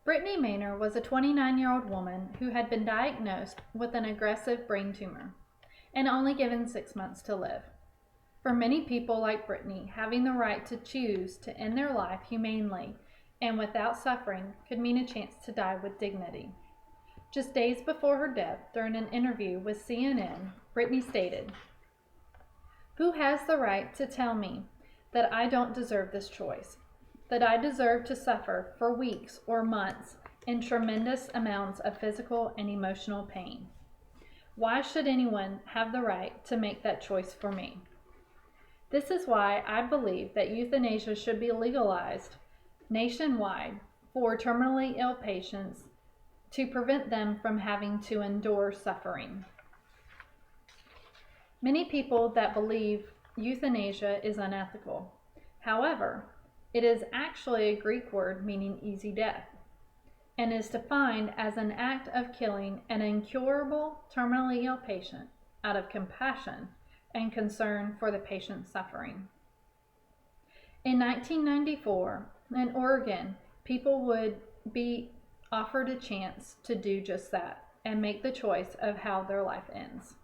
Brittany Maynor was a 29-year-old woman who had been diagnosed with an aggressive brain tumor and only given 6 months to live. For many people like Brittany, having the right to choose to end their life humanely and without suffering could mean a chance to die with dignity. Just days before her death, during an interview with CNN, Brittany stated, "Who has the right to tell me that I don't deserve this choice? That I deserve to suffer for weeks or months in tremendous amounts of physical and emotional pain? Why should anyone have the right to make that choice for me? This is why I believe that euthanasia should be legalized nationwide for terminally ill patients to prevent them from having to endure suffering." Many people that believe euthanasia is unethical. However, it is actually a Greek word meaning easy death, and is defined as an act of killing an incurable, terminally ill patient out of compassion and concern for the patient's suffering. In 1994, in Oregon, people would be offered a chance to do just that and make the choice of how their life ends.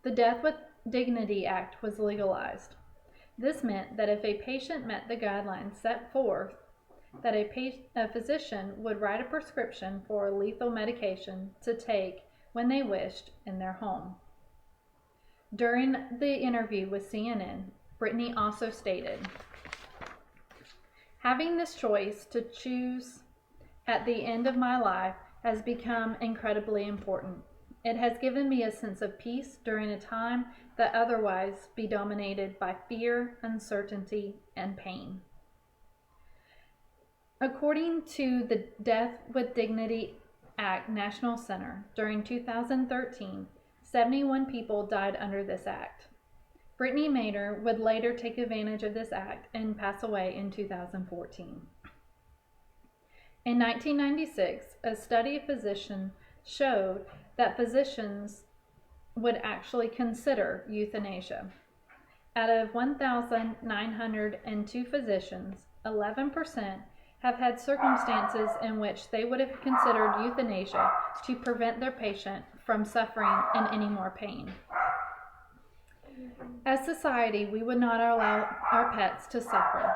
The Death with Dignity Act was legalized. This meant that if a patient met the guidelines set forth, that a physician would write a prescription for lethal medication to take when they wished in their home. During the interview with CNN, Brittany also stated, "Having this choice to choose at the end of my life has become incredibly important. It has given me a sense of peace during a time that otherwise be dominated by fear, uncertainty, and pain." According to the Death with Dignity Act National Center, during 2013, 71 people died under this act. Brittany Maynor would later take advantage of this act and pass away in 2014. In 1996, a study of physicians showed that physicians would actually consider euthanasia. Out of 1,902 physicians, 11% have had circumstances in which they would have considered euthanasia to prevent their patient from suffering in any more pain. As society, we would not allow our pets to suffer,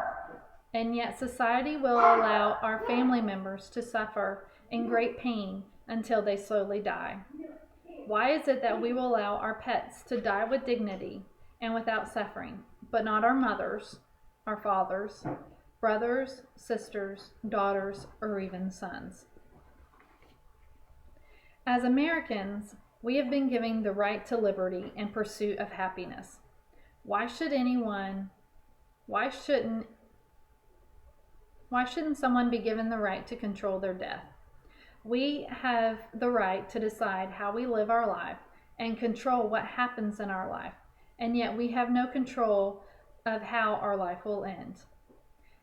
and yet society will allow our family members to suffer in great pain until they slowly die. Why is it that we will allow our pets to die with dignity and without suffering, but not our mothers, our fathers, brothers, sisters, daughters, or even sons? As Americans, we have been given the right to liberty and pursuit of happiness. Why shouldn't someone be given the right to control their death? We have the right to decide how we live our life and control what happens in our life, and yet we have no control of how our life will end.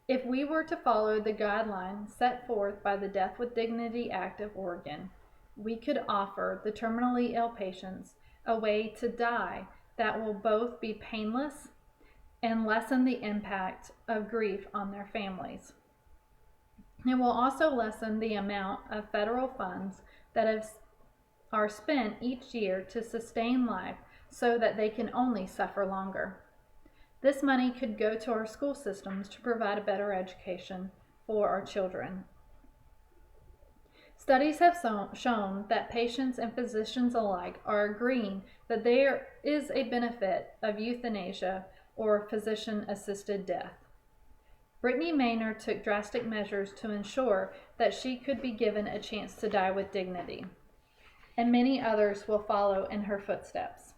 If we were to follow the guidelines set forth by the Death with Dignity Act of Oregon, we could offer the terminally ill patients a way to die that will both be painless and lessen the impact of grief on their families. It will also lessen the amount of federal funds that are spent each year to sustain life so that they can only suffer longer. This money could go to our school systems to provide a better education for our children. Studies have shown that patients and physicians alike are agreeing that there is a benefit of euthanasia or physician-assisted death. Brittany Maynor took drastic measures to ensure that she could be given a chance to die with dignity, and many others will follow in her footsteps.